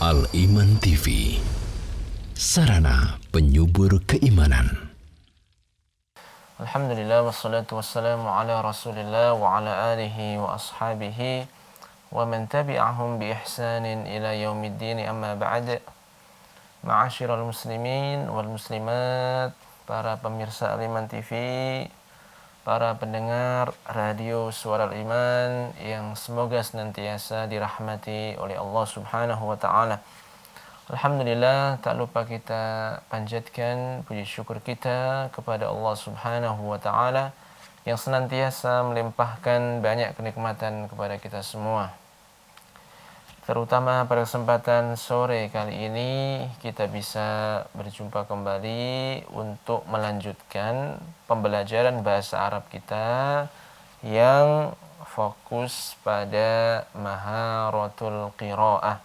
Al-Iman TV, sarana penyubur keimanan. Alhamdulillah wassalatu wassalamu ala Rasulillah wa ala alihi wa ashabihi wa man tabi'ahum bi ihsanin ila yaumiddin, amma ba'd. Ma'asyiral muslimin wal muslimat, para pemirsa Al-Iman TV, para pendengar radio Suara Al-Iman yang semoga senantiasa dirahmati oleh Allah Subhanahu wa taala. Alhamdulillah, tak lupa kita panjatkan puji syukur kita kepada Allah Subhanahu wa taala yang senantiasa melimpahkan banyak kenikmatan kepada kita semua. Terutama pada kesempatan sore kali ini kita bisa berjumpa kembali untuk melanjutkan pembelajaran bahasa Arab kita yang fokus pada maharatul qiraah,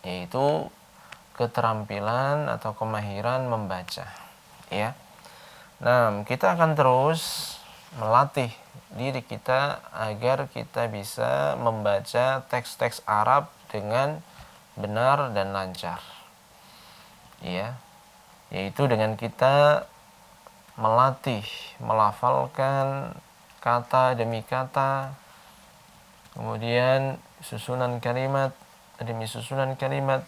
yaitu keterampilan atau kemahiran membaca, ya. Nah, kita akan terus melatih diri kita agar kita bisa membaca teks-teks Arab dengan benar dan lancar, ya, yaitu dengan kita melatih melafalkan kata demi kata, kemudian susunan kalimat demi susunan kalimat,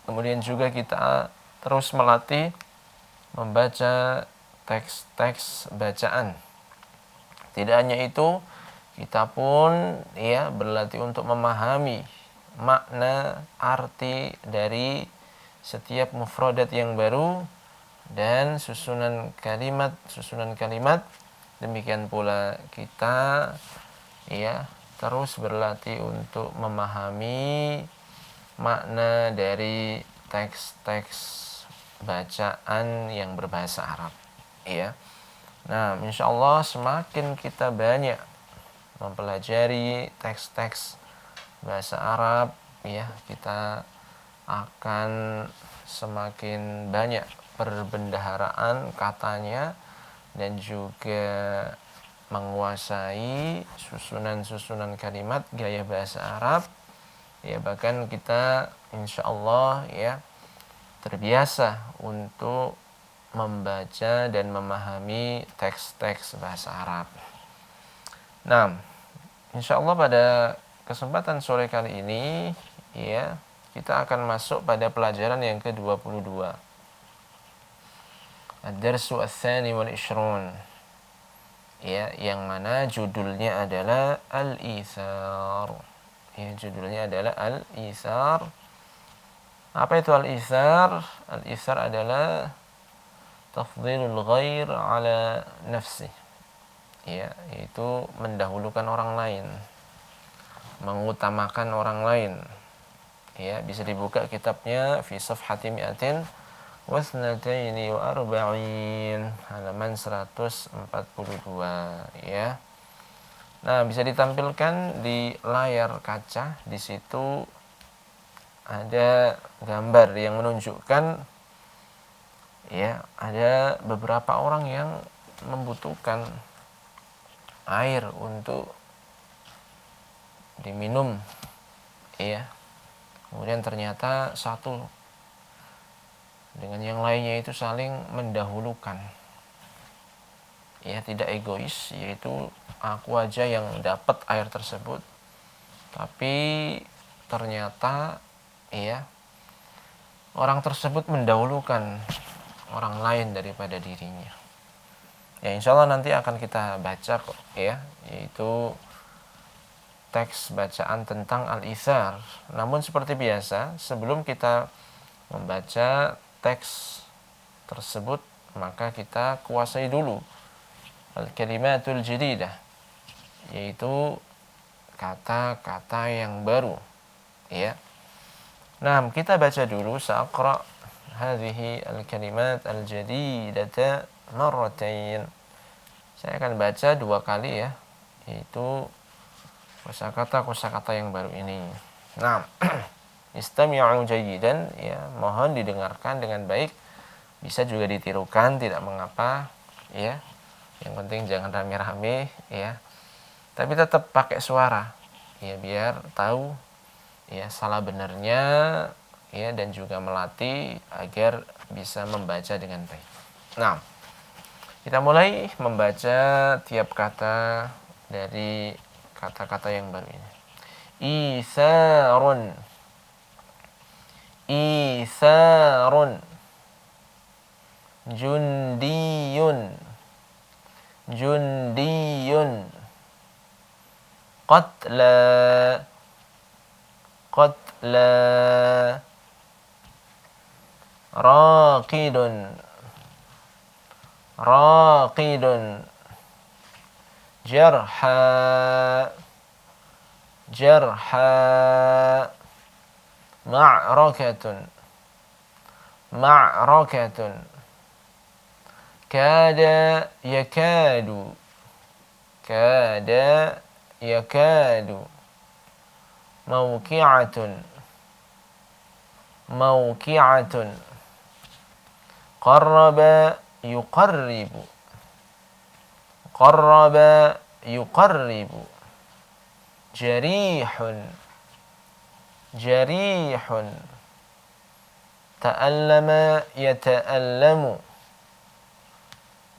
kemudian juga kita terus melatih membaca teks-teks bacaan. Tidak hanya itu, kita pun berlatih untuk memahami makna, arti dari setiap mufradat yang baru dan susunan kalimat. Demikian pula kita terus berlatih untuk memahami makna dari teks-teks bacaan yang berbahasa Arab, ya. Nah, insya Allah semakin kita banyak mempelajari teks-teks bahasa Arab, kita akan semakin banyak perbendaharaan katanya dan juga menguasai susunan-susunan kalimat gaya bahasa Arab, bahkan kita insya Allah terbiasa untuk membaca dan memahami teks-teks bahasa Arab. Nah, insya Allah pada kesempatan sore kali ini, kita akan masuk pada pelajaran yang ke-22. Ad-Darsu Ats-Tsani wal 'Ishrun. Yang mana judulnya adalah Al-Itsar. Judulnya adalah Al-Itsar. Apa itu Al-Itsar? Al-Itsar adalah tafdhilul ghair ala nafsi, yaitu mendahulukan orang lain, mengutamakan orang lain. Bisa dibuka kitabnya fi safhati mi'atin wa thnataini wa arba'in, halaman 142, Nah, bisa ditampilkan di layar kaca. Di situ ada gambar yang menunjukkan ada beberapa orang yang membutuhkan air untuk diminum, kemudian ternyata satu dengan yang lainnya itu saling mendahulukan, tidak egois, yaitu aku aja yang dapat air tersebut, tapi ternyata orang tersebut mendahulukan orang lain daripada dirinya. Insya Allah nanti akan kita baca kok, yaitu teks bacaan tentang Al-Itsar. Namun seperti biasa, sebelum kita membaca teks tersebut, maka kita kuasai dulu Al-Kalimatul Jadidah, yaitu kata-kata yang baru, Nah, kita baca dulu. Sa'aqra hadhihi al-kalimat al-jadidata marratain. Saya akan baca 2 kali, yaitu kosakata yang baru ini. Nah, istami'u jayyidan, mohon didengarkan dengan baik. Bisa juga ditirukan, tidak mengapa, Yang penting jangan rame-rame, Tapi tetap pakai suara, biar tahu ya salah benarnya, ya, dan juga melatih agar bisa membaca dengan baik. Nah, kita mulai membaca tiap kata dari kata-kata yang baru ini. Isarun, isarun, jundiyun, jundiyun, qatla, qatla, raqidun, raqidun, jarha, jarha, ma'rakatun, ma'rakatun, kada yakadu, kada yakadu, mawqi'atun, mawqi'atun, qarraba yuqarribu, qarraba yuqarribu, jarihun, jarihun, ta'allama yata'allamu,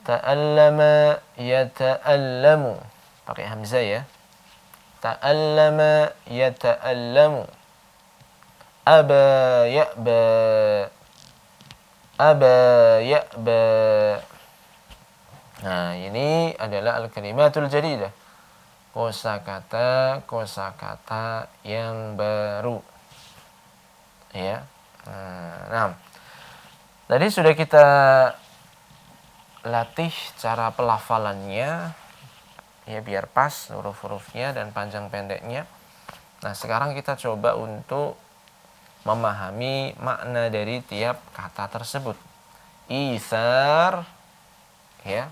ta'allama yata'allamu, pakai hamzah ya, ta'allama yata'allamu, aba ya'ba, aba ya'ba. Nah, ini adalah al-kalimatul jadidah, kosakata yang baru, ya. Nah, tadi sudah kita latih cara pelafalannya, ya, biar pas huruf-hurufnya dan panjang pendeknya. Nah, sekarang kita coba untuk memahami makna dari tiap kata tersebut. Isar, ya,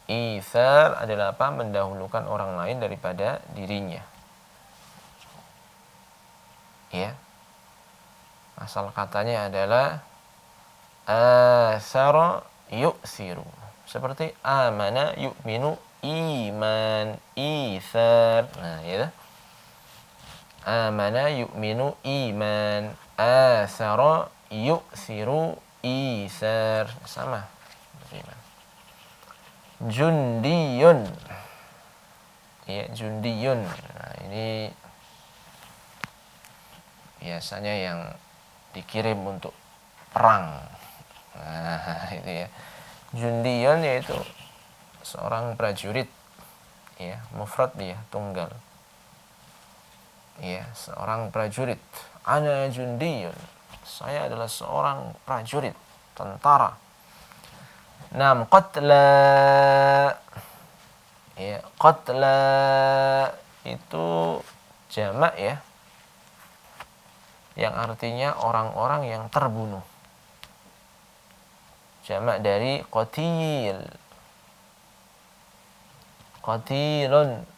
isar adalah apa? Mendahulukan orang lain daripada dirinya, ya. Asal katanya adalah asara yu'siru, seperti amana yu'minu, iman, isar. Nah, ya, amana yu'minu, iman, asara yu'siru, isar, sama. Jundiyun, ya, jundiyun. Nah, ini biasanya yang dikirim untuk perang. Nah, itu ya. Jundiyun yaitu seorang prajurit, ya, mufrad dia, tunggal. Ya, seorang prajurit. Ana jundiyun, saya adalah seorang prajurit, tentara. Nam qatla, ya, qatla itu jamak, ya, yang artinya orang-orang yang terbunuh. Jamak dari qatil, qatilun,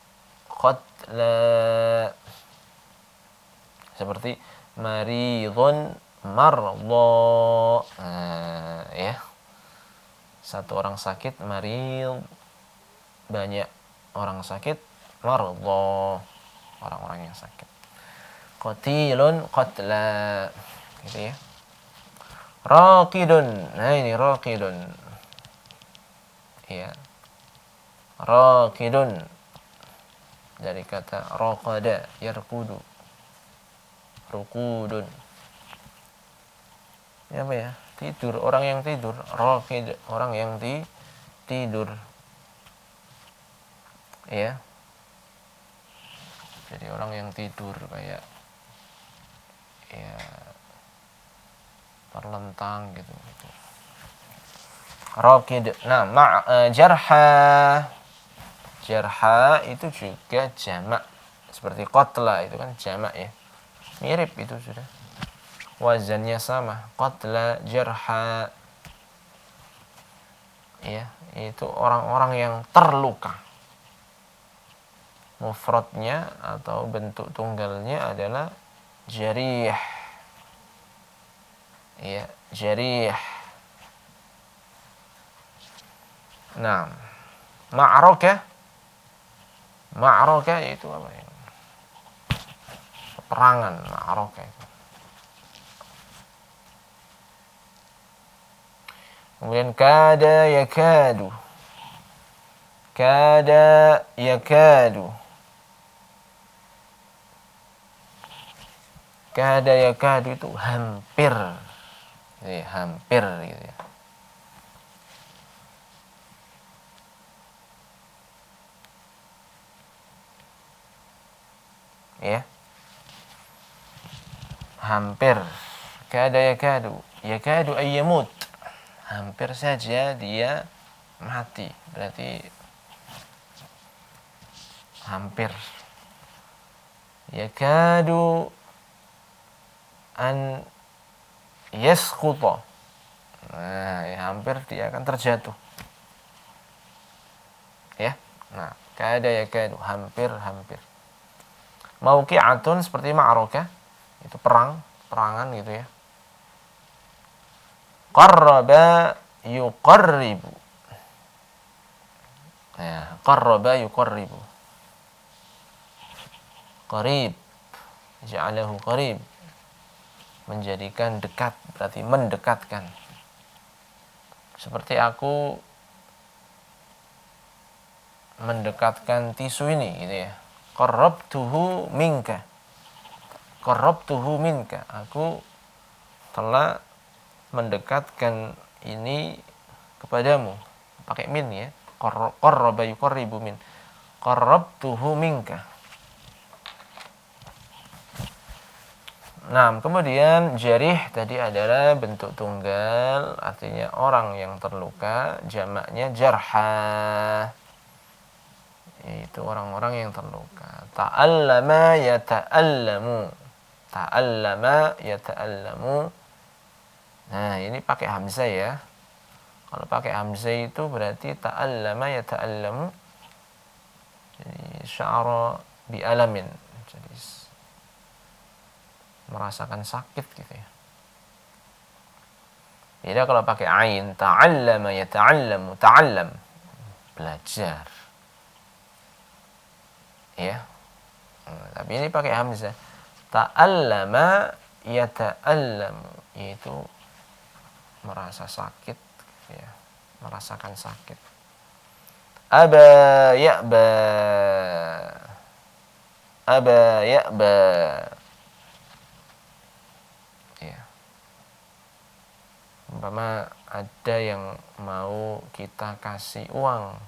qatla, seperti maridun, mardha. Ya, satu orang sakit, marid, banyak orang sakit, mardha, orang-orang yang sakit. Qatilun, qatla, gitu ya. Raqidun, nah ini raqidun, ya, raqidun dari kata raqada, yarqudu, ruqudun, ya, apa ya, tidur, orang yang tidur. Raqid, orang yang tidur, ya, jadi orang yang tidur kayak, ya, terlentang gitu. Raqid. Nah, jarha, jarha itu juga jamak, seperti qatla itu kan jamak, ya, mirip itu sudah, wazannya sama, qatla, jarha, ya, itu orang-orang yang terluka. Mufradnya atau bentuk tunggalnya adalah jarih, ya, jarih. Nah, ma'rakah, ma'rakah itu apa ya? peperangan, ma'arakah. Kemudian kada yakadu. Kada yakadu. Kada yakadu itu hampir. Jadi, hampir gitu ya. Ya. Hampir. Kada yakadu. Yakadu ayyamut. Hampir saja dia mati. Berarti hampir. Yakadu an yasquta. Nah, ya, hampir dia akan terjatuh. Ya. Nah, kada yakadu, hampir. Mauqi'atun seperti ma'arakah. Itu perangan gitu ya. Qarraba yuqarribu. Ya, qarraba yuqarribu. Qarib. Ja'alahu qarib. Menjadikan dekat, berarti mendekatkan. Seperti aku mendekatkan tisu ini gitu ya. Qarrabtuhu minka. Qarrabtuhu minka. Aku telah mendekatkan ini kepadamu. Pakai min ya. Qarraba yuqarribu min. Qarrabtuhu minka. Nah, kemudian jarih tadi adalah bentuk tunggal, artinya orang yang terluka, jamaknya jarha. Itu orang-orang yang terluka. Ta'allama yata'allamu. Ta'allama yata'allamu. Nah, ini pakai hamzah ya. Kalau pakai hamzah itu berarti ta'allama yata'allamu. Jadi sya'ara bi'alamin. Jadi merasakan sakit gitu ya. Beda kalau pakai ain, ta'allama yata'allamu, ta'allam, belajar. Ya. Tapi ini pakai hamzah. Ta'allama yata'allamu, yaitu merasa sakit ya, merasakan sakit. Aba ya'ba. Aba ya'ba. Ya. Umpama ada yang mau kita kasih uang,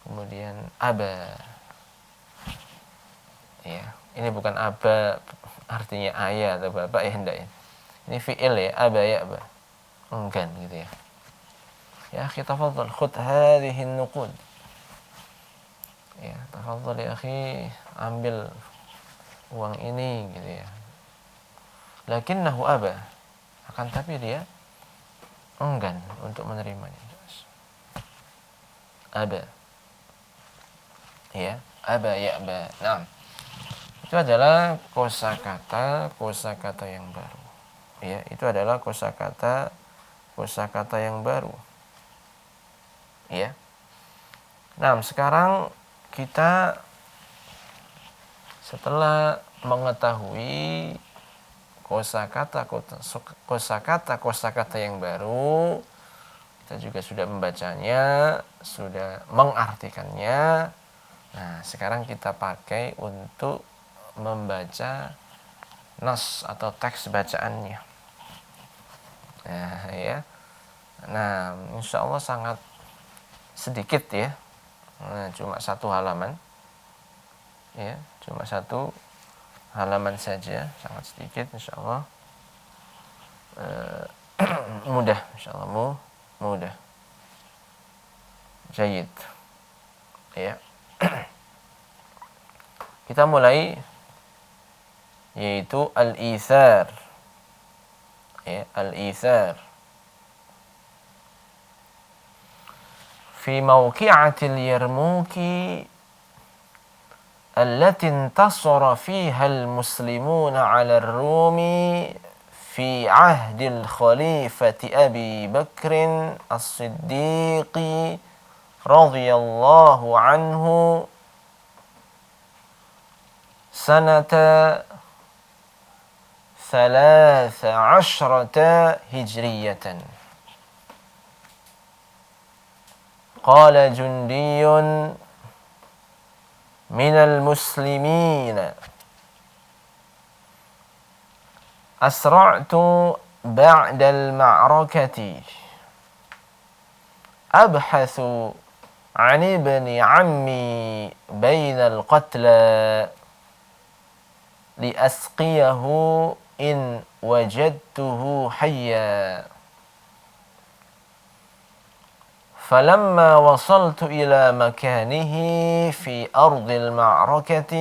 kemudian aba. Ya, ini bukan aba artinya ayah atau bapak ya, hendak ya. Ini fi'il ya, aba ya'ba. Enggan gitu ya. Ya akhi tafadhal khudh hadhihi an-nuqud. Ya, tafadhal ya akhi, ambil uang ini gitu ya. Lakinnahu aba. Akan tapi dia enggan untuk menerimanya. Aba. Ya, aba ya'ba. Naam. Itu adalah kosakata yang baru. Ya, itu adalah kosakata yang baru. Ya. Nah, sekarang kita setelah mengetahui kosakata yang baru, kita juga sudah membacanya, sudah mengartikannya. Nah, sekarang kita pakai untuk membaca nas atau teks bacaannya. Nah, ya. Nah, insya Allah sangat sedikit ya. Nah, cuma satu halaman. Ya, cuma satu halaman saja, sangat sedikit insya Allah. Mudah, insya Allah mudah. Jayid. Ya. Kita mulai, yaitu al-ithar. Ya, al-ithar. Fi mawqi'atil Yarmuki allati intasara fiha al-muslimuna 'ala ar-Rumi fi 'ahdi al-khalifati Abi Bakr as-Siddiq radhiyallahu anhu sanata 13 hijriyatan. Qala Jundiyun minal muslimina asra'tu ba'dal ma'rakati abhathu an ibni ammi bainal qatla liasqiyahu in wajadtuhu hayya. فلما وصلت إلى مكانه في أرض المعركة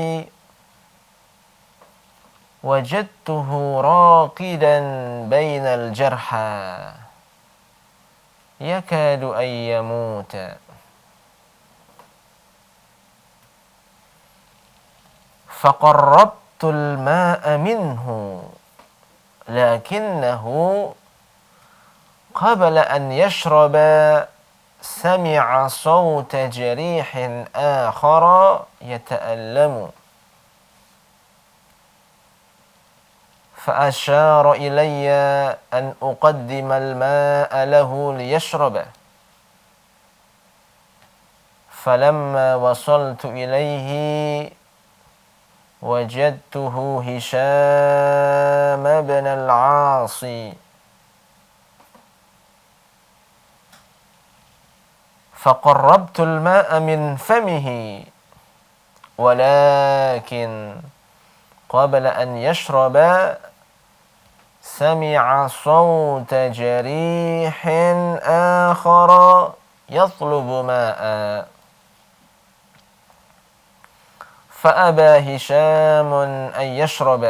وجدته راقدا بين الجرحى يكاد أن يموت فقربت الماء منه لكنه قبل أن يشرب سمع صوت جريح آخر يتألم فأشار إلي أن أقدم الماء له ليشرب فلما وصلت إليه وجدته هشام بن العاص فقربت الماء من فمه ولكن قبل أن يشرب سمع صوت جريح آخر يطلب ماء فأبى هشام أن يشرب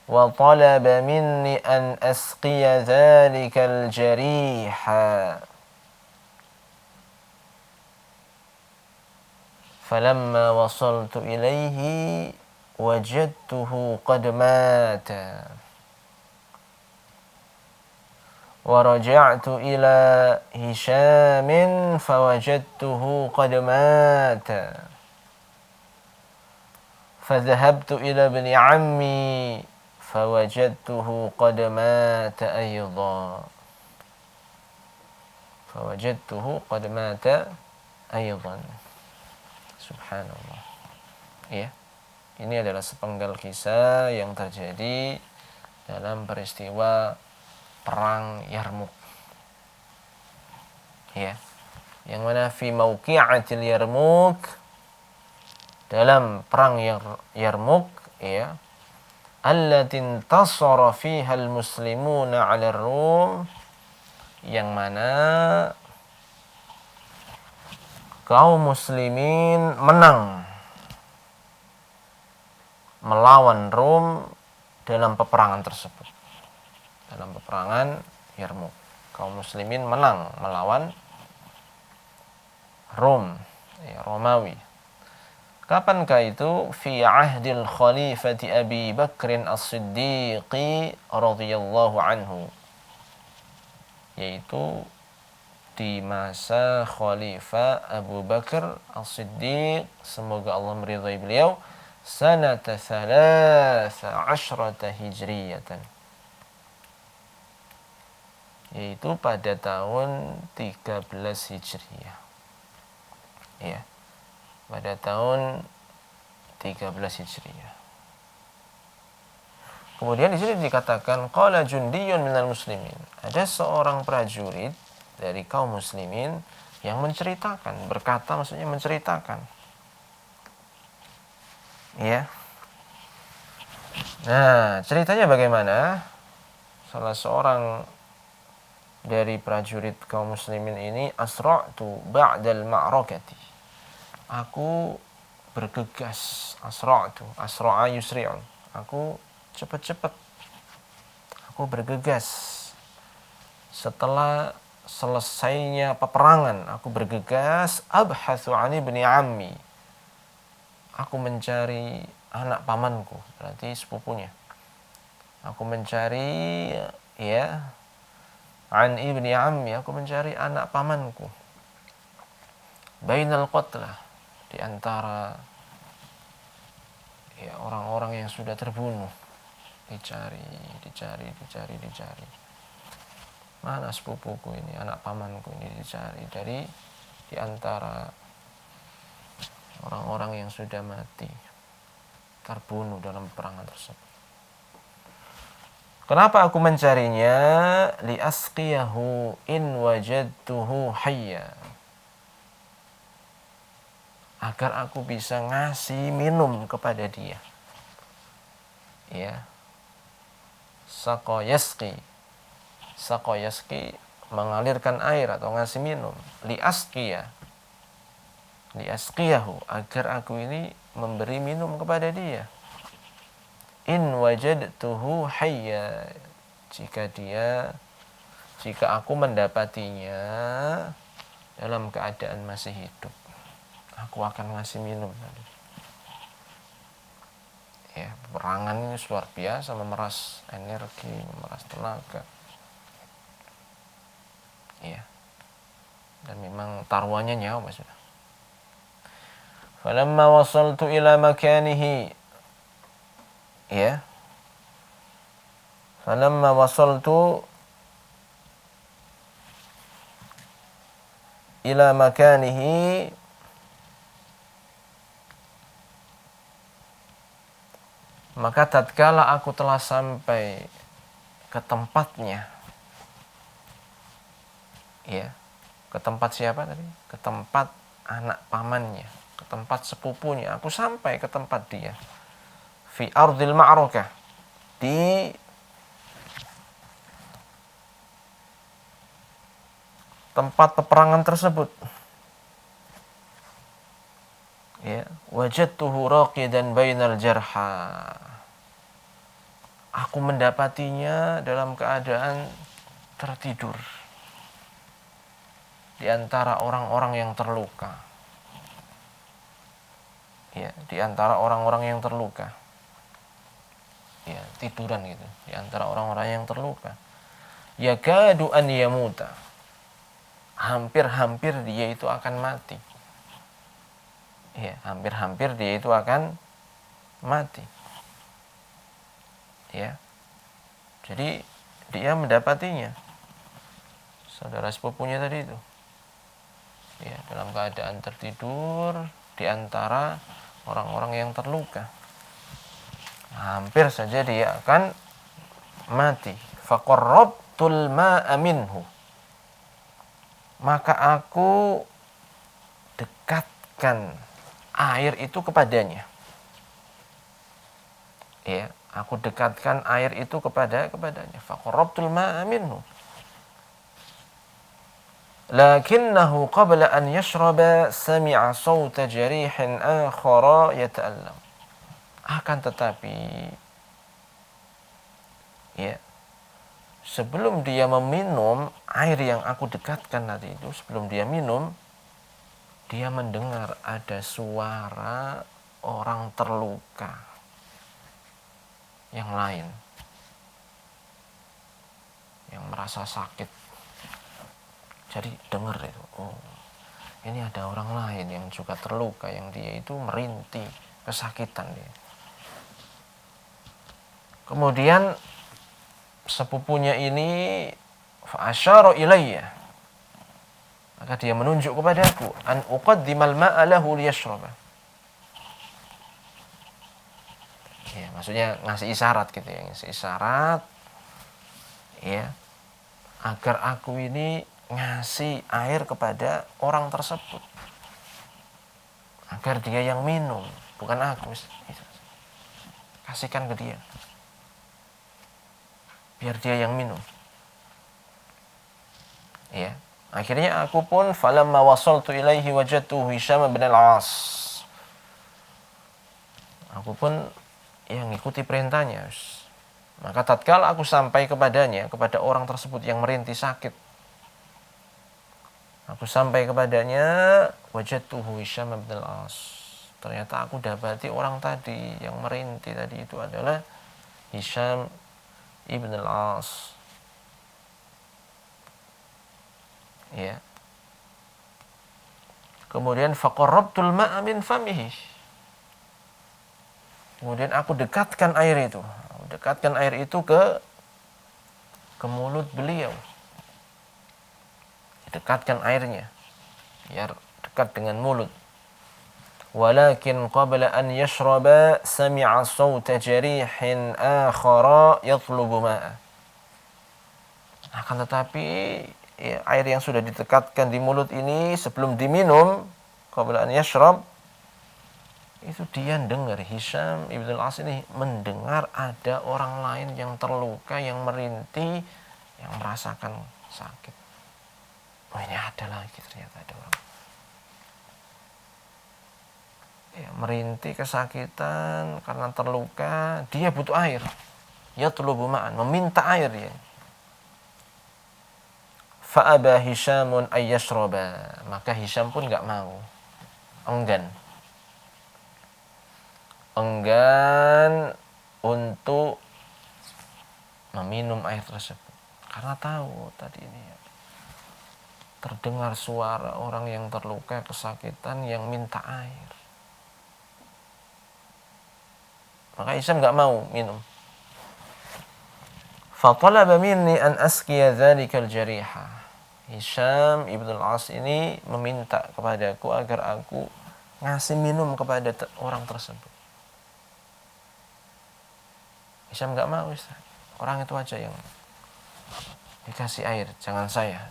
وطلب مني أن أسقي ذلك الجريح فلما وصلت إليه وجدته قد مات ورجعت إلى هشام فوجدته قد مات فذهبت إلى ابن عمي فوجدته قد مات أيضا Subhanallah. Ya, ini adalah sepenggal kisah yang terjadi dalam peristiwa perang Yarmuk. Ya, yang mana fi mauqi'atil Yarmuk, dalam perang Yarmuk, ya, allati intasara fiha al-muslimuna 'ala ar-Rum, yang mana kaum muslimin menang melawan Rum dalam peperangan tersebut. Dalam peperangan Yarmuk, kaum muslimin menang melawan Rum, ya, Romawi. Kapankah itu? Fi ahdil khalifati Abi Bakrin As-Siddiqi radhiyallahu anhu, yaitu di masa Khalifah Abu Bakar As-Siddiq, semoga Allah meridhai beliau, sanata 13 hijriyatan, yaitu pada tahun 13 Hijriah. Ya, pada tahun 13 Hijriah. Kemudian di sini dikatakan qala jundiyun minal muslimin, ada seorang prajurit dari kaum muslimin yang menceritakan, berkata maksudnya menceritakan. Ya. Nah, ceritanya bagaimana? Salah seorang dari prajurit kaum muslimin ini, asra'tu ba'dal ma'rakati, aku bergegas, asra'tu, asra'a yusri'un, aku cepat-cepat, aku bergegas setelah selesainya peperangan, aku bergegas, abhatsu an ibni ammi, aku mencari anak pamanku, berarti sepupunya. Aku mencari, ya, an ibni ammi, aku mencari anak pamanku. Bainal qatla, di antara ya orang-orang yang sudah terbunuh. Dicari. Mana sepupuku ini, anak pamanku ini, dicari dari di antara orang-orang yang sudah mati, terbunuh dalam peperangan tersebut. Kenapa aku mencarinya? Li asqiyahu in wajadtuhu hayya. Agar aku bisa ngasih minum kepada dia. Ya. Saqo yasqi. Saqo yasqi, mengalirkan air atau ngasih minum. Li asqiya. Li asqiyahu, agar aku ini memberi minum kepada dia. In wajadtuhu hayya, jika aku mendapatinya dalam keadaan masih hidup, aku akan ngasih minum. Ya, peperangan ini luar biasa, memeras energi, memeras tenaga. Ya. Dan memang taruhannya nyawa sudah. Falamma wasaltu ila makanihi, ya. Falamma wasaltu ila makanihi, maka tatkala aku telah sampai ke tempatnya, ya, ke tempat siapa tadi? Ke tempat anak pamannya, ke tempat sepupunya. Aku sampai ke tempat dia. Fi ardil ma'rakah, di tempat peperangan tersebut. Ya, wajadtuhu raqidan bainal jarha. Aku mendapatinya dalam keadaan tertidur di antara orang-orang yang terluka. Ya, di antara orang-orang yang terluka. Ya, tiduran gitu di antara orang-orang yang terluka. Yakadu an yamuta, hampir-hampir dia itu akan mati. Ya, hampir-hampir dia itu akan mati. Ya. Jadi dia mendapatinya, saudara sepupunya tadi itu, ya, dalam keadaan tertidur di antara orang-orang yang terluka. Hampir saja dia akan mati. Faqarrabtul ma'a minhu, maka aku dekatkan air itu kepadanya. Ya, aku dekatkan air itu kepadanya. Faqarrabtul ma'a minhu. Lakinnahu qabla an yashraba sami'a sawta jarihin akhara yata'allam. Akan tetapi, ya, sebelum dia meminum air yang aku dekatkan tadi itu, sebelum dia minum, dia mendengar ada suara orang terluka yang lain, yang merasa sakit. Jadi dengar itu, oh, ini ada orang lain yang juga terluka, yang dia itu merintih, kesakitan dia. Kemudian sepupunya ini fa'asyara ilayya, maka dia menunjuk kepadaku, an uqaddimal ma'a lahu liyashraba. Ya, maksudnya ngasih isyarat gitu ya, ngasih isyarat, ya, agar aku ini ngasih air kepada orang tersebut, agar dia yang minum, bukan aku. Kasihkan ke dia, biar dia yang minum. Ya, akhirnya aku pun falamma wasaltu ilaihi wajadtuhu Hisham bin al-As. Aku pun yang ngikuti perintahnya. Maka tatkala aku sampai kepadanya, kepada orang tersebut yang merintih sakit, aku sampai kepadanya, wajadtuhu Hisham bin al-As. Ternyata aku dapati orang tadi yang merintih tadi itu adalah Hisham ibn al-As. Ya. Kemudian faqarrabtul ma'a min famihi. Kemudian aku dekatkan air itu. Dekatkan air itu ke mulut beliau. Dekatkan airnya biar dekat dengan mulut. Walakin qabla an yashraba sami'a sawta jarihin akhara yatlubu ma'a. Akan tetapi ya, air yang sudah didekatkan di mulut ini sebelum diminum, qabla an yashrab, itu dia dengar, Hisham ibn al-As ini mendengar ada orang lain yang terluka, yang merintih, yang merasakan sakit. Oh, ini ada lagi, ternyata ada orang ya, merintih kesakitan karena terluka, dia butuh air. Yatlubu ma'an, meminta air ya. Fa'aba Hishamun ayyashraba, maka Hisham pun enggak mau, enggan untuk meminum air tersebut karena tahu tadi ini ya, terdengar suara orang yang terluka kesakitan yang minta air. Maka Hisham enggak mau minum. Fatalaba minni an askiya dzalikal jariha. Hisham ibn al-As ini meminta kepadaku agar aku ngasih minum kepada orang tersebut. Hisham enggak mau, Ustaz. Orang itu aja yang dikasih air, jangan saya.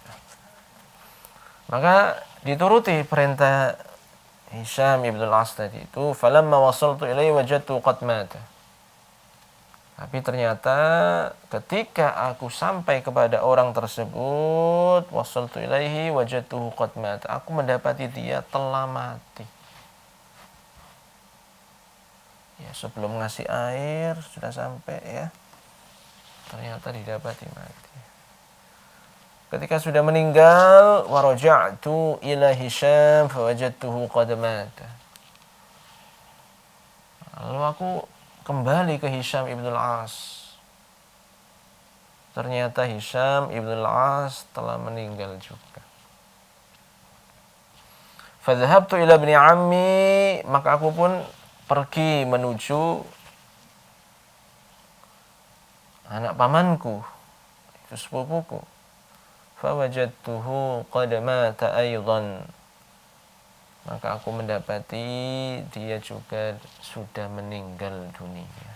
Maka dituruti perintah Hisham ibn al-As tadi itu. Falamma wasaltu ilaihi wajadtu qad mata. Tapi ternyata ketika aku sampai kepada orang tersebut, wasaltu ilaihi wajadtuhu qad mata, aku mendapati dia telah mati. Ya, sebelum ngasih air sudah sampai ya. Ternyata didapati mati. Ketika sudah meninggal, waraja'tu ila Hisham fawajadtuhu qad mata. Lalu aku kembali ke Hisham ibn al-As. Ternyata Hisham ibn al-As telah meninggal juga. Fadhahabtu ila ibni ammi, maka aku pun pergi menuju anak pamanku, itu sepupuku. Fawajadtuhu qad mata aydan, maka aku mendapati dia juga sudah meninggal dunia.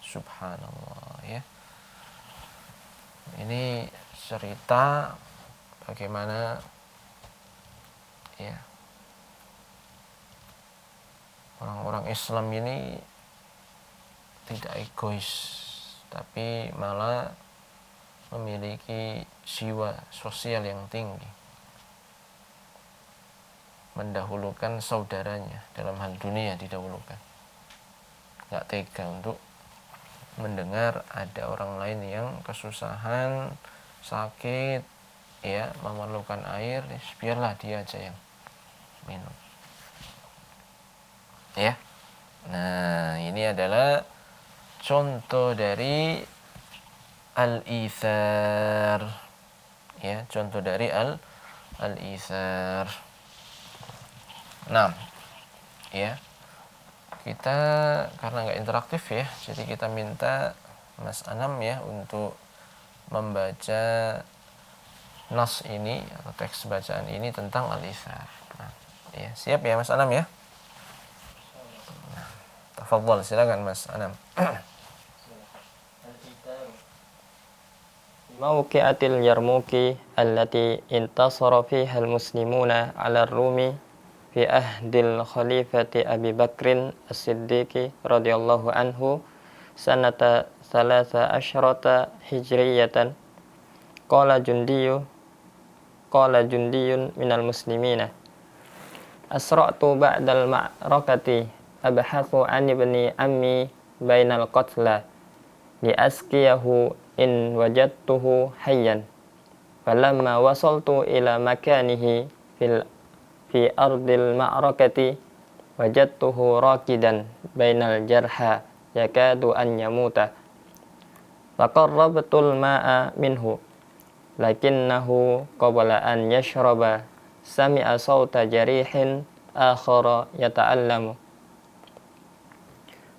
Subhanallah ya. Ini cerita bagaimana ya orang-orang Islam ini tidak egois, tapi malah memiliki jiwa sosial yang tinggi, mendahulukan saudaranya, dalam hal dunia didahulukan, nggak tega untuk mendengar ada orang lain yang kesusahan, sakit, ya memerlukan air, biarlah dia aja yang minum. Ya, nah ini adalah contoh dari al-ithar, ya contoh dari al-ithar. Nah, ya kita karena nggak interaktif ya, jadi kita minta Mas Anam ya untuk membaca nas ini atau teks bacaan ini tentang al-ithar. Nah, ya siap ya Mas Anam ya? Nah, tafadhol, silakan Mas Anam. Mawqi'atil Yarmuki allati intasara fiha al-muslimuna 'ala ar-Rumi fi ahdil khalifati Abi Bakrin As-Siddiqi radhiyallahu anhu sanata 13 hijriyatan. Qala jundiyun minal muslimina asra'tu ba'dal ma'rakati abhathu an ibni ammi bainal qatla li askiyahu in wajadtuhu hayyan. Falamma wasaltu ila makanihi fi ardil ma'rakati wajadtuhu rakidan bainal jarha yakadu an yamuta. Faqarrabtul ma'a minhu lakinnahu qabla an yashraba sami'a sawta jarihin akhara yata'allamu.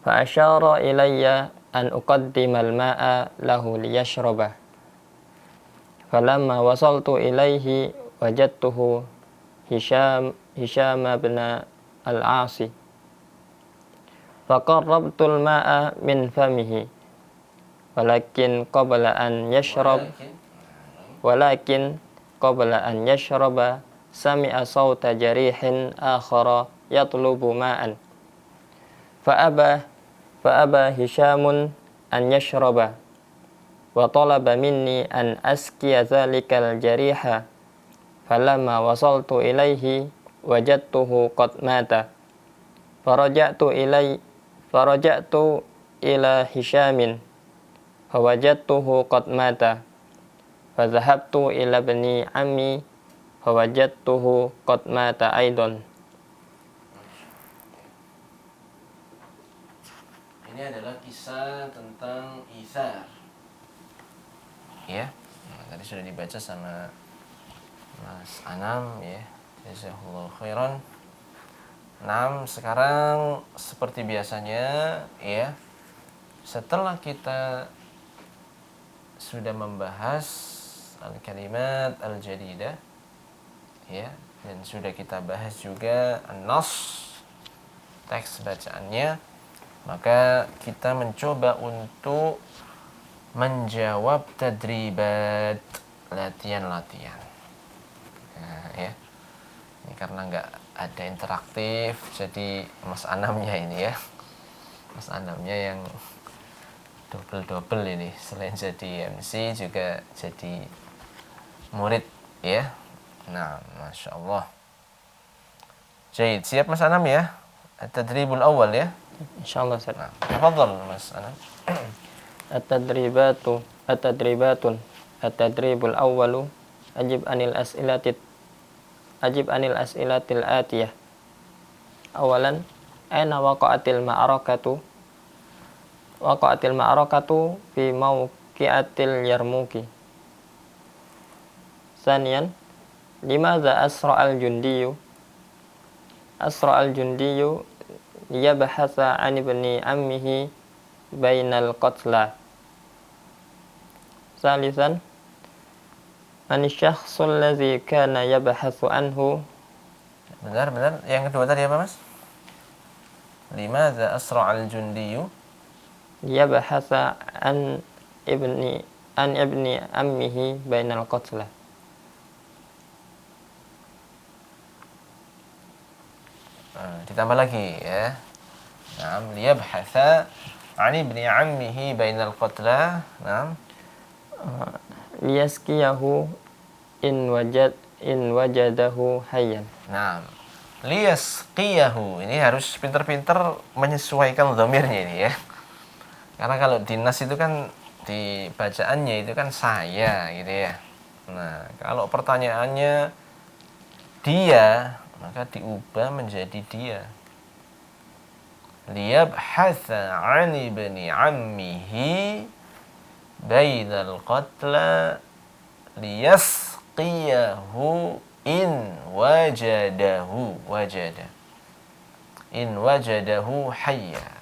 fa asyara ilayya an uqaddimal ma'a lahu liyashrabah. Falamma wasaltu ilaihi wajadtuhu Hisham bin al-Asi. Faqarrabtul ma'a min famihi. Walakin qabla an yashraba sami'a sawta jarihin akhara yatlubu ma'an. Fa'aba Hishamun an yashraba. Wa talaba minni an askiya zalikal jariha. Falamma wasaltu ilaihi wajadtuhu qad mata. Faraja'tu ila Hishamin fawajadtuhu qad mata. Fadhahabtu ila bani ammi fawajadtuhu qad mata aidan. Ini adalah kisah tentang Ithar. Ya, tadi sudah dibaca sama Mas Anam ya. Jazakallahu khairan. Sekarang seperti biasanya ya, setelah kita sudah membahas al-kalimat al-jadidah ya, dan sudah kita bahas juga an-nass, teks bacaannya, maka kita mencoba untuk menjawab tadribat, latihan-latihan. Nah, ya. Ini karena nggak ada interaktif, jadi Mas Anamnya ini ya, Mas Anamnya yang double ini, selain jadi MC juga jadi murid ya. Nah, masya Allah. Jahid, siap Mas Anam ya? At-tadribul awal ya. Insyaallah Ustaz. Nah, tafadhal Mas Anam. At-tadribatun at-tadribul awwalu ajib anil as'ilatil atiyah. Awalan, aina waqa'atil ma'arakatu fi mawqi'atil yarmuki. Saniyan, limadza asra'al jundiyu liyabhatha 'an ibni ammihi bainal qatla. Salisan, man syakhsul ladzi kana yabhathu anhu. Benar. Yang kedua tadi apa, Mas? Limadza asra'al jundiyu Yabhatha an ibni ammihi bainal qatla. Ditambah lagi ya. Naam, liyabhatha an ibni ammihi bainal qatla. Naam. Liyaskiyahu in wajadahu hayyan. Naam. Liyasqiyahu. Ini harus pintar-pintar menyesuaikan dhamirnya ini ya. Karena kalau dinas itu kan di bacaannya itu kan saya gitu ya. Nah, kalau pertanyaannya dia, maka diubah menjadi dia. Liyabhatha 'an ibni ammihi bainal qatla liyasqiyahu in wajadahu hayya.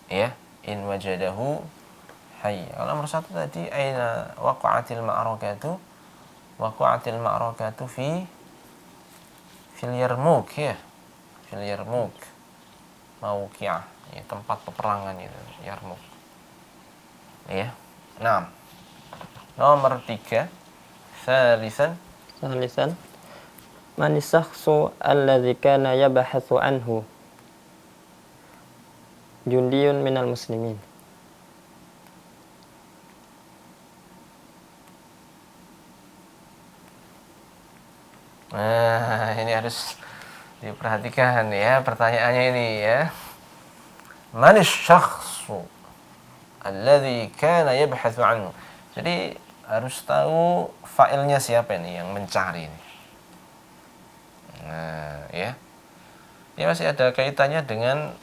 Ya, in wajadahu hayya. Kalau nomor satu tadi aina waqa'atil ma'rakatu fil Yarmuk ya. Fil Yarmuk. Mauqi'ah, ya, tempat peperangan itu, Yarmuk. Ya. Nah. Nomor 3. Salisan, man syakhsu alladzi kana yabhathu anhu. Jundiyun minal muslimin. Nah, ini harus diperhatikan ya pertanyaannya ini ya. Man syakhsu alladzi kana yabhathu anhu. Jadi harus tahu fa'ilnya siapa ini yang mencari ini. Nah, ya. Ini masih ada kaitannya dengan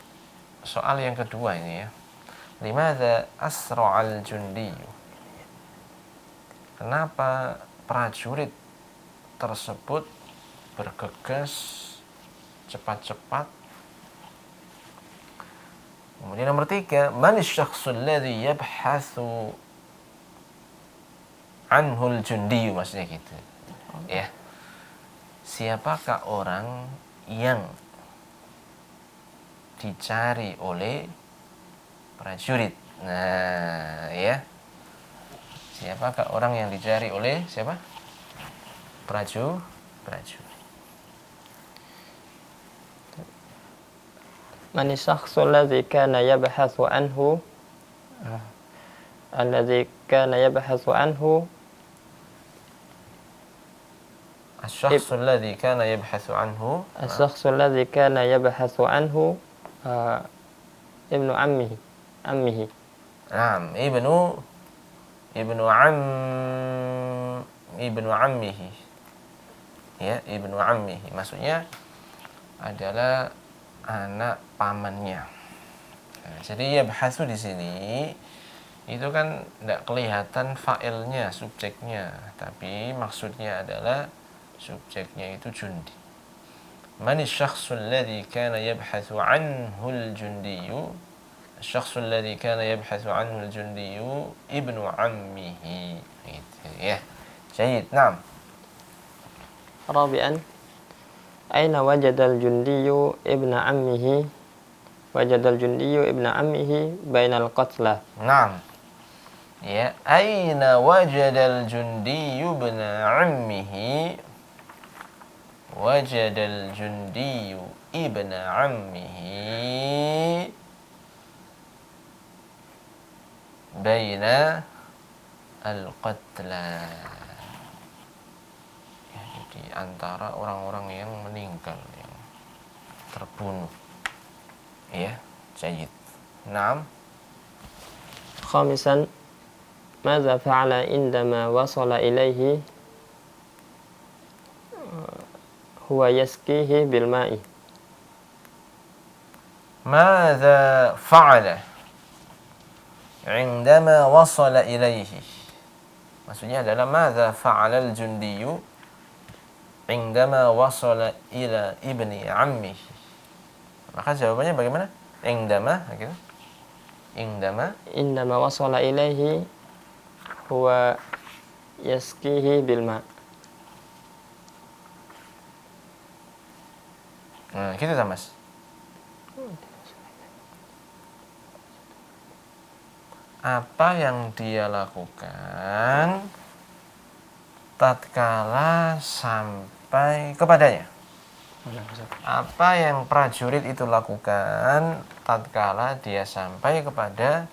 soal yang kedua ini ya. Limadza asra'al jundiyu? Kenapa prajurit tersebut bergegas cepat-cepat Kemudian nomor 3, manis syakhsul ladzi yabhathu anhul jundiyu, maksudnya gitu. Ya. Siapakah orang yang dicari oleh prajurit? Nah, ya. Siapakah orang yang dicari oleh siapa? Prajurit. من الشخص الذي كان يبحث عنه الذي كان يبحث عنه الشخص الذي كان يبحث عنه الشخص الذي كان يبحث عنه ابن عمه نعم ibnu ammihi, ya, ibnu ammihi maksudnya adalah anak pamannya. Nah, jadi yabhasu di sini itu kan tidak kelihatan fa'ilnya, subjeknya, tapi maksudnya adalah subjeknya itu jundi. Manis syakhsul ladzi kana yabhathu anhu al-jundiyu. Syakhsul ladzi kana yabhathu anhu al-jundiyu ibnu ammihi. Gitu ya. Jayid. Naam. رابعا أين وجد الجندي ابن عمه وجد الجندي ابن عمه بين القتلى. Naam. Ya, aina wajadal jundiyu ibn ammihi, wajadal jundiyu ibn ammihi baina al-qatla, ya, di antara orang-orang yang meninggal, yang terbunuh. Ya, jayid. Naam. خامسا ماذا فعل عندما وصل إليه هو يسقيه بالماء. ماذا فعل عندما وصل إليه. Maksudnya adalah ماذا فعل الجندي عندما وصل إلى ابن عمه. Maka jawabannya bagaimana? عندما gitu. عندما وصل إليه هو يسقيه بالماء. Nah, gitu kan, Mas. Apa yang dia lakukan tatkala sampai kepadanya? Apa yang prajurit itu lakukan tatkala dia sampai kepada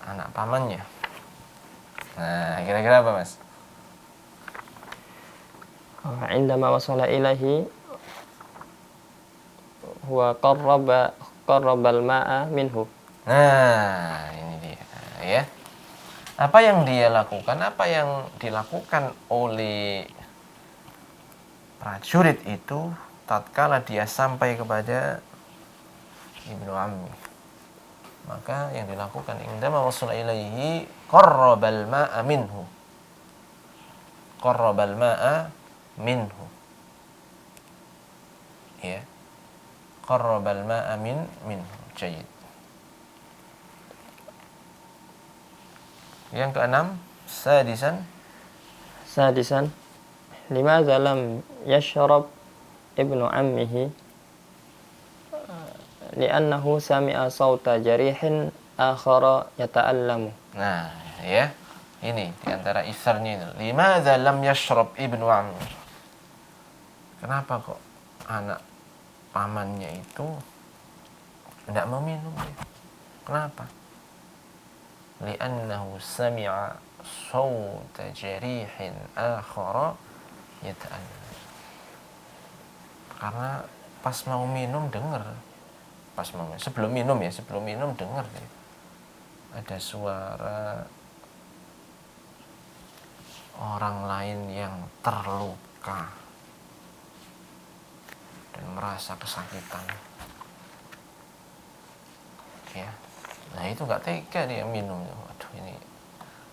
anak pamannya? Nah, kira-kira apa, Mas? عندما وصل إليه هو قرب الماء منه. Nah, ini dia, ya. Apa yang dia lakukan? Apa yang dilakukan oleh prajurit itu tatkala dia sampai kepada ibnu ammi? Maka yang dilakukan indama wasala ilaihi qarrabal ma'a minhu. Qarrabal ma'a minhu. Ya. Qarrabal ma'a minhu. Jayid. Yang keenam, sadisan لماذا لم يشرب ابن عمه لأنه سمع صوت جريح آخر يتألم. Nah, ya. Ini di antara isarnya itu. Limadza lam yashrab ibnu ammi. Kenapa kok anak pamannya itu tidak mau minum? Kenapa? Li'annahu sami'a sawta jarihin akhara yata'allam. Karena pas mau minum dengar. Sebelum minum dengar ya. Ada suara orang lain yang terluka dan merasa kesakitan. Ya. Nah, itu nggak tega dia minum. Waduh, ini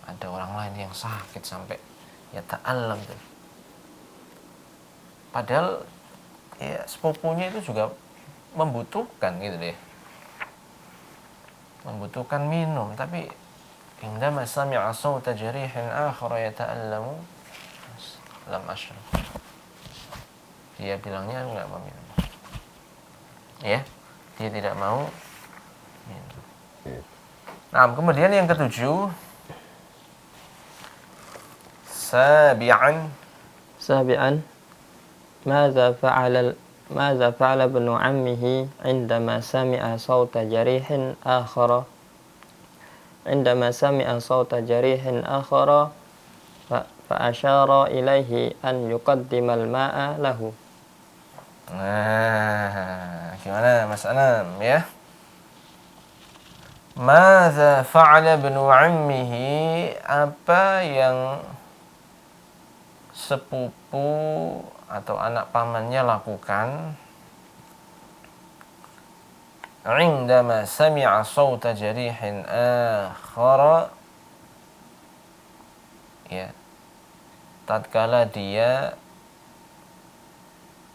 ada orang lain yang sakit sampai ya ta'allam tuh. Padahal ya sepupunya itu juga membutuhkan gitu deh. membutuhkan minum, tapi indama sami'a sawta jarihin akhar yata'allamu lam ashrab. Dia bilangnya enggak mau minum. Ya, dia tidak mau minum. Nah, kemudian yang ketujuh, sabi'an ماذا فعل ابن عمه عندما سمع صوت جريح آخر فأشار إليه أن يقدم الماء له. Nah, gimana Mas Anam ya? Madza fa'ala ibnu ammihi, apa yang sepupu atau anak pamannya lakukan indama sami'a sawta jarihin akhara, ya, tatkala dia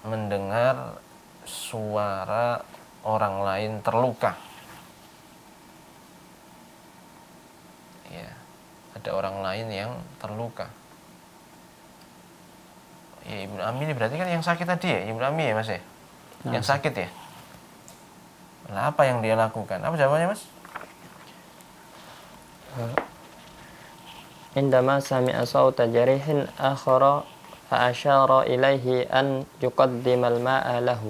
mendengar suara orang lain terluka. Ya, ada orang lain yang terluka. Ya, Ibnu Ammi ini berarti kan yang sakit tadi ya, Ibnu Ammi ya Mas ya? Yang sakit ya? Nah, apa yang dia lakukan? Apa jawabannya Mas? عندما سمع صوت جريح آخر فأشار إليه أن يقدم الماء له.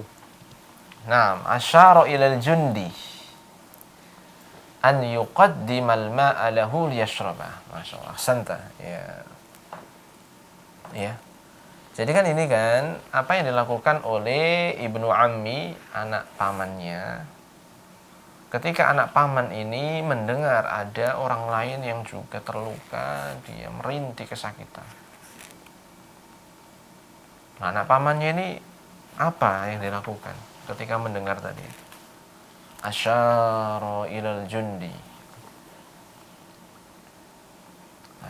Naam, asyara ilal jundi an yuqaddimal ma'a lahu liyashrabah. Masyaallah, ahsanta. Ya. Ya. Jadi kan ini kan apa yang dilakukan oleh Ibnu Ammi, anak pamannya. Ketika anak paman ini mendengar ada orang lain yang juga terluka, dia merintih kesakitan. Nah, anak pamannya ini apa yang dilakukan ketika mendengar tadi? Asyara ilal jundi.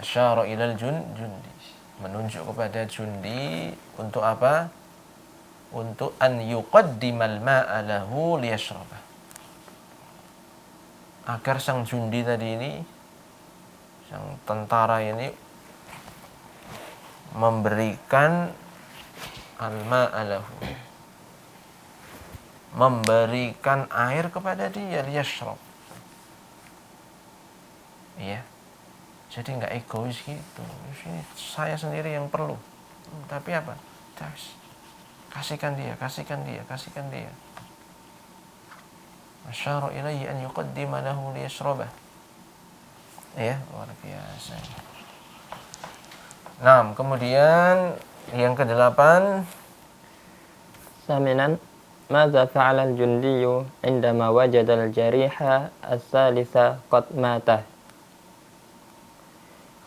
Asyara ilal jundi. Menunjuk kepada jundi untuk apa? Untuk an yuqaddimal ma'a lahu liyashrabah. Agar sang jundi tadi ini, sang tentara ini memberikan al-ma'a lahu, memberikan air kepada dia liyashrab. Iya. Jadi nggak egois gitu. Ini saya sendiri yang perlu. Tapi apa? Kasihkan dia. Asyara ilaihi an yuqaddima lahu liyashrabah. Ya, luar biasa. Nah, kemudian yang kedelapan, ثامنا ماذا فعل الجندي عندما وجد الجريح الثالث قد مات.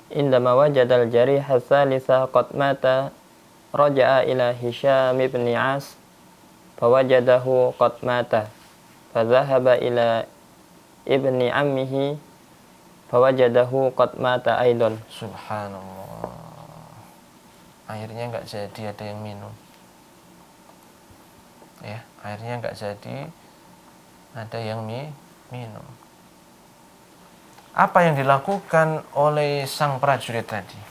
عندما وجد الجريح الثالث قد مات رجع إلى هشام بن عاص فوجده قد مات فذهب إلى ابن عمه فوجده قد مات أيضا. subhanallah. Akhirnya nggak jadi ada yang minum. Ya, akhirnya nggak jadi ada yang minum. Apa yang dilakukan oleh sang prajurit tadi?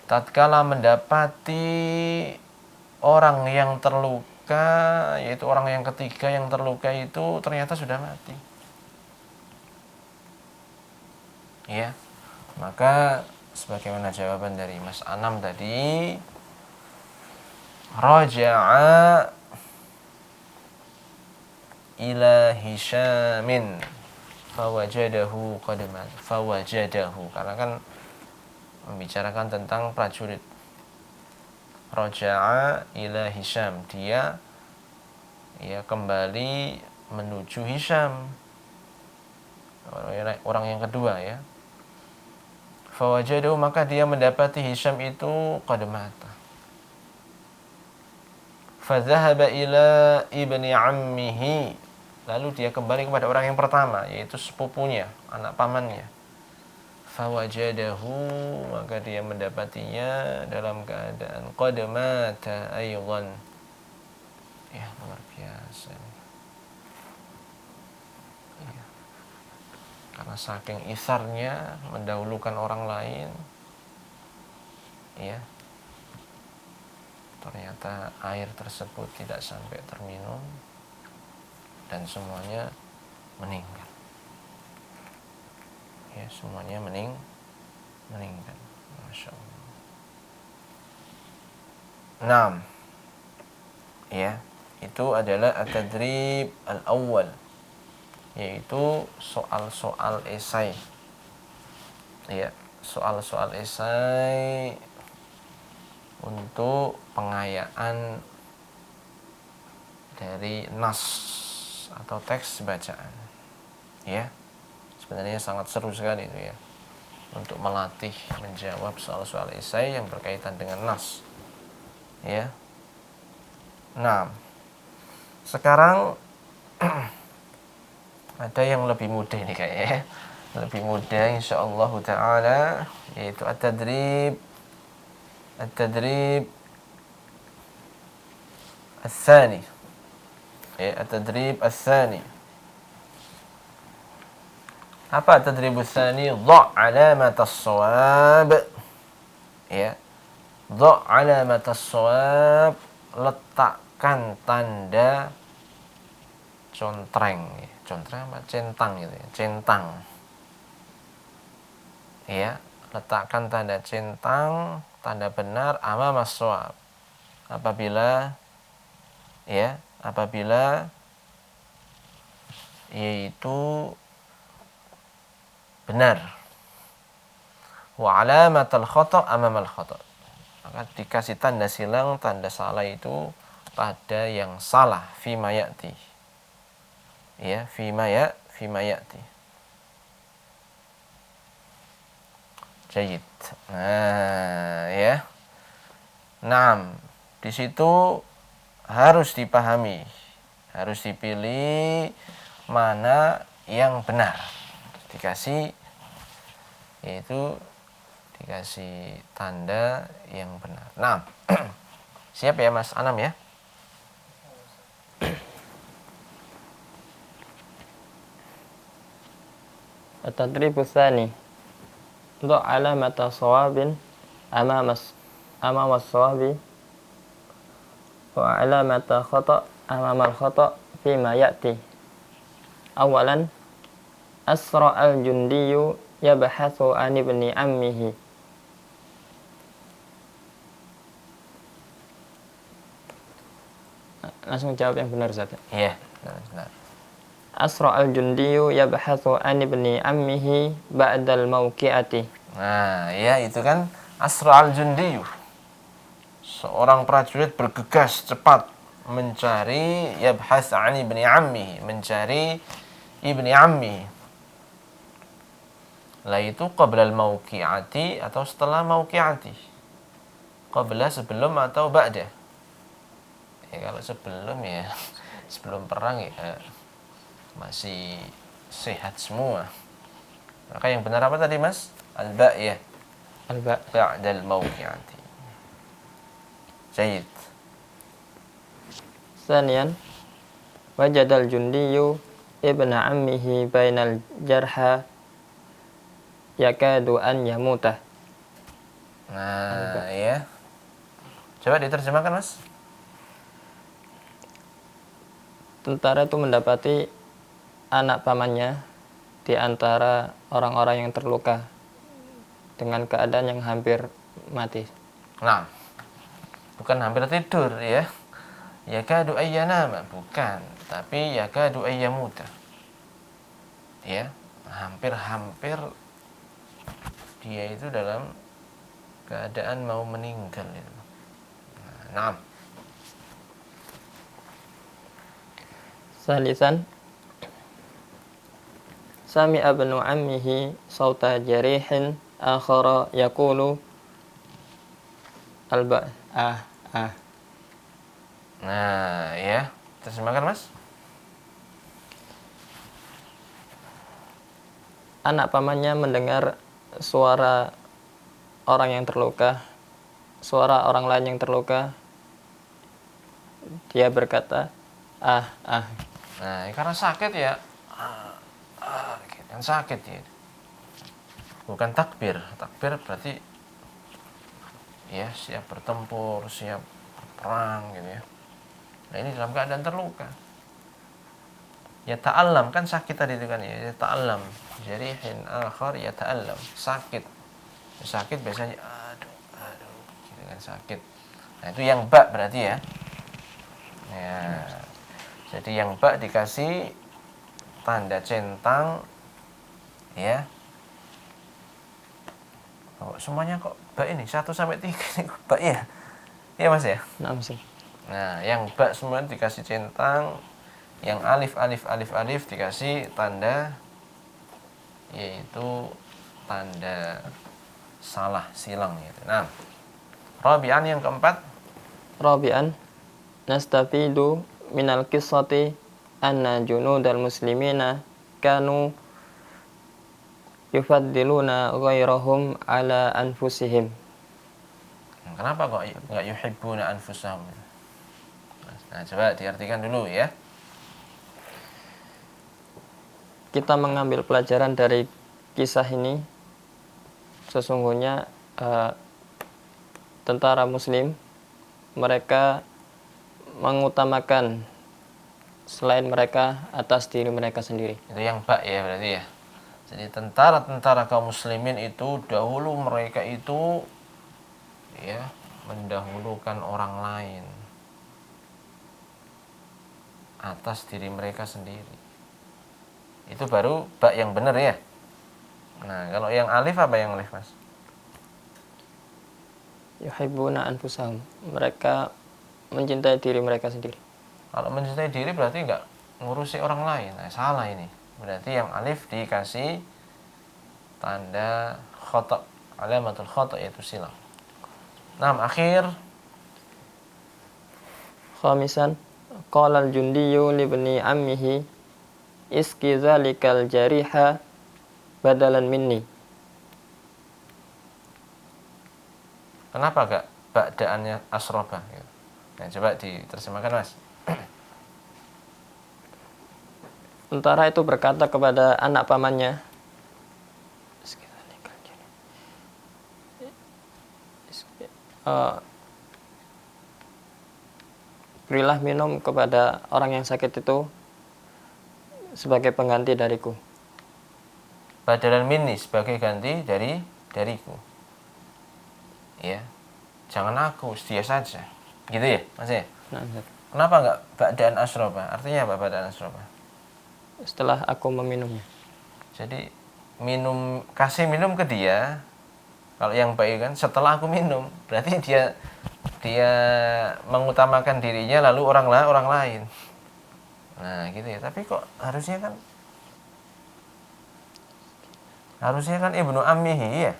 Tatkala mendapati orang yang terluka, yaitu orang yang ketiga yang terluka itu ternyata sudah mati. Ya, maka sebagaimana jawaban dari Mas Anam tadi, raja'a ila Hisyamin fawajadahu qad mat. Fawajadahu, karena kan membicarakan tentang prajurit. Raja'a ila Hisyam, dia kembali menuju Hisyam, orang yang kedua ya. Fawajadahu, maka dia mendapati Hisyam itu qad mata. Fadhahaba ila ibni ammihi, lalu dia kembali kepada orang yang pertama, yaitu sepupunya, anak pamannya. Fawajadahu, maka dia mendapatinya dalam keadaan qad mata aydan. Ya, luar biasa. Ya. karena saking isarnya mendahulukan orang lain, ya, ternyata air tersebut tidak sampai terminum dan semuanya meninggal. Ya, semuanya meninggal. Masya Allah. 6. Ya, itu adalah at-tadrib al-awwal, yaitu soal-soal esai. Ya, soal-soal esai untuk pengayaan dari nas atau teks bacaan. Ya, sebenarnya sangat seru sekali itu ya, untuk melatih menjawab soal-soal esai yang berkaitan dengan nas. Ya. Nah, sekarang ada yang lebih mudah nih kayaknya ya. Lebih mudah insyaallah taala, yaitu at-tadrib الثاني. Ya, at-tadrib الثاني. Apa at-tadrib الثاني? Dha' alamat as-shawab. Ya. Dha' alamat as-shawab, letakkan tanda contreng. Contreng apa? Centang gitu ya. Centang. Ya, letakkan tanda centang, tanda benar amam as-shawab. Apabila yaitu benar. Wa alamat al-khata' amam al-khata'. Maka dikasih tanda silang, tanda salah itu pada yang salah, fima ya'ti. Ya, fima ya'ti. Jayid. Nah, ya. 6. Di situ harus dipahami, harus dipilih mana yang benar. Dikasih tanda yang benar. Nah, siap ya Mas Anam ya? At-tadribu tsani. Dha' alamata shawabin amama as-shawabi wa alamata khata' amama al-khata' fima ya'ti. Awalan, asra al-jundiyu yabhathu an ibni ammihi. Langsung jawab yang benar Ustaz. Iya, benar. Asra al-jundiyu yabhathu an ibni ammihi ba'dal mawqi'ati. Nah, ya itu kan asra al-jundiyu. Seorang prajurit bergegas cepat mencari yabhath an ibni ammihi, mencari ibni ammihi. Lah itu qabla al-mawqi'ati atau setelah mawqi'ati? Qabla, sebelum atau ba'da? Ya kalau sebelum ya sebelum perang ya masih sehat semua. Maka yang benar apa tadi Mas? Al-ba' ya. Al-ba' Ba'dal mawqi'ati. Jayid. Tsaniyan, wajadal jundiyu ibna ammihi bainal jarha yakadu an yamuta. Nah, ya. Coba diterjemahkan Mas. Tentara itu mendapati anak pamannya di antara orang-orang yang terluka dengan keadaan yang hampir mati. Nah, bukan hampir tidur ya. Yakadu ayyanama, bukan, tapi yakadu ayyamuta. Ya, hampir-hampir dia itu dalam keadaan mau meninggal itu. Nah, Salisan, sami abnu ammihi sauta jarihin akhara yaqulu alba Nah, ya. Terjemahkan, Mas. Anak pamannya mendengar suara orang yang terluka, suara orang lain yang terluka. Dia berkata, Nah, karena sakit ya. Gitu. kan sakit ya. Bukan takbir. Takbir berarti ya siap bertempur, siap perang gitu ya. Nah ini dalam keadaan terluka. Ya ta'allam kan sakit tadi itu kan ya. Ya ta'allam. Jarihin akhar ya ta'allam. Sakit. Sakit biasanya aduh gitu kan sakit. Nah itu yang ba berarti ya. Ya. Jadi yang ba dikasih tanda centang ya. Oh, semuanya kok ba ini 1 sampai 3 ini kok ba ya. Iya Mas ya? Nah, Ustaz. Nah, yang ba semuanya dikasih centang, yang alif dikasih tanda yaitu tanda salah silang gitu. Nah, rabi'an yang keempat, Rabi'an, nastafidu minal qissati anna junudal muslimina kanu yufaddiluna ghairahum ala anfusihim. kenapa kok nggak yuhibbuna anfusahum? Nah, coba diartikan dulu ya. Kita mengambil pelajaran dari kisah ini, sesungguhnya tentara muslim mereka mengutamakan selain mereka atas diri mereka sendiri. Itu yang ba ya berarti ya. Jadi tentara-tentara kaum muslimin itu dahulu mereka itu ya mendahulukan orang lain atas diri mereka sendiri. Itu baru ba yang benar ya. Nah, kalau yang alif apa yang alif, Mas? Yuhibbuna anfusahum, mereka mencintai diri mereka sendiri. Kalau mencintai diri berarti nggak ngurusi orang lain. Nah, salah ini. Berarti yang alif dikasih tanda khata', alamatul khata' yaitu silang. Nah, akhir Khamisan, qala al-jundiyyu li ibni ammihi iski zalikal jariha badalan minni. kenapa gak ba'daannya asroba? Nah, coba diterjemahkan, Mas. Tentara itu berkata kepada anak pamannya, berilah minum kepada orang yang sakit itu sebagai pengganti dariku. Badalan minni sebagai ganti dariku. Ya. Jangan aku, dia saja. Gitu ya, Mas ya? Nah, Kenapa enggak ba'daan asroba? Artinya apa ba'daan asroba? setelah aku meminumnya. Jadi kasih minum ke dia. Kalau yang baik kan setelah aku minum, berarti dia mengutamakan dirinya lalu orang lain. Nah, gitu ya. Tapi kok harusnya kan ibnu ammihi ya.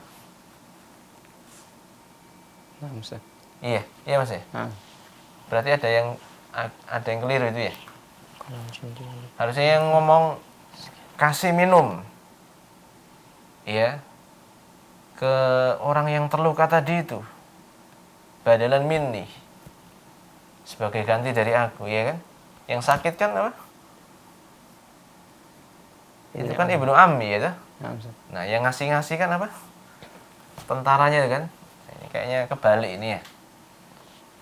Nah, Ustaz. Iya Mas ya. Nah, Berarti ada yang keliru itu ya. Harusnya yang ngomong kasih minum ya ke orang yang terluka tadi itu badalan minni sebagai ganti dari aku, ya kan? Yang sakit kan apa? Itu kan ibnu ammi ya toh? nah, Ustaz. Nah, yang ngasih kan apa? Tentaranya kan? Ini kayaknya kebalik ini ya.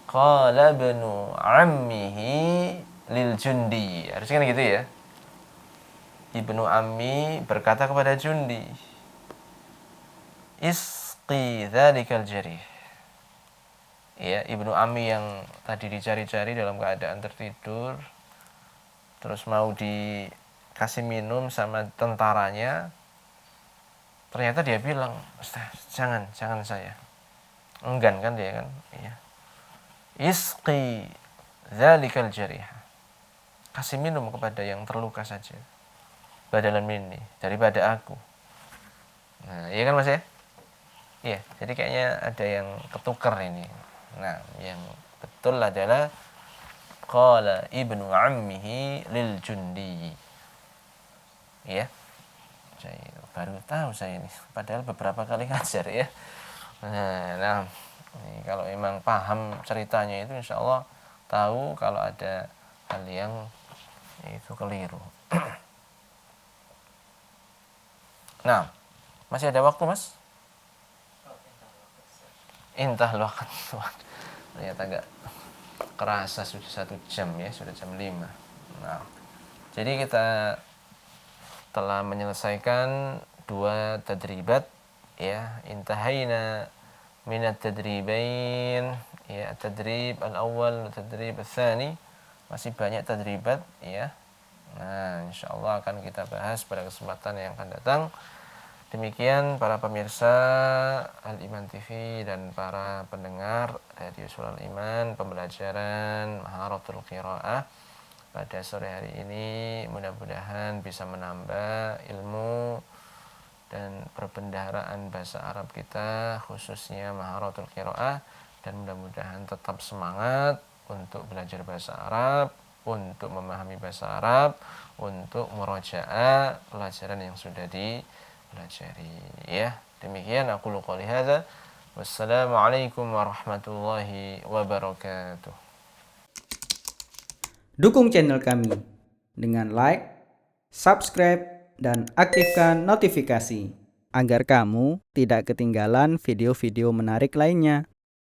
Qala ibnu ammihi lil jundi. Harusnya kan gitu ya. Ibnu ammi berkata kepada Jundi, isqi dzalikal jarih. Ya, ibnu ammi yang tadi dicari-cari dalam keadaan tertidur, terus mau dikasih minum sama tentaranya, ternyata dia bilang, Ustaz, jangan saya. Enggan kan dia kan? Iya. Isqi dzalikal jarih. Kasih minum kepada yang terluka saja. Badalan minni, daripada aku. Nah, iya kan Mas ya? Iya, jadi kayaknya ada yang ketukar ini. Nah, yang betul adalah qala ibnu ammihi lil jundi. Iya. Saya baru tahu saya ini, padahal beberapa kali ngajar ya. Nah, ini kalau memang paham ceritanya itu insya Allah tahu kalau ada hal yang itu keliru. Nah, masih ada waktu, Mas? Intahal waqt. Ternyata agak kerasa sudah 1 jam ya, sudah jam 5. Nah, jadi kita telah menyelesaikan 2 tadribat ya, intahaina minat tadribain ya, tadrib al-awwal wa tadrib al-thani. Masih banyak tadribat ya. Nah, insyaallah akan kita bahas pada kesempatan yang akan datang. Demikian para pemirsa Al-Iman TV dan para pendengar Radio Suara Al-Iman, pembelajaran Maharatul Qiraah pada sore hari ini mudah-mudahan bisa menambah ilmu dan perbendaharaan bahasa Arab kita, khususnya Maharatul Qiraah, dan mudah-mudahan tetap semangat untuk belajar bahasa Arab, untuk memahami bahasa Arab, untuk murajaah pelajaran yang sudah dipelajari ya. Demikian aku qouli hadza. Wassalamualaikum warahmatullahi wabarakatuh. Dukung channel kami dengan like, subscribe, dan aktifkan notifikasi agar kamu tidak ketinggalan video-video menarik lainnya.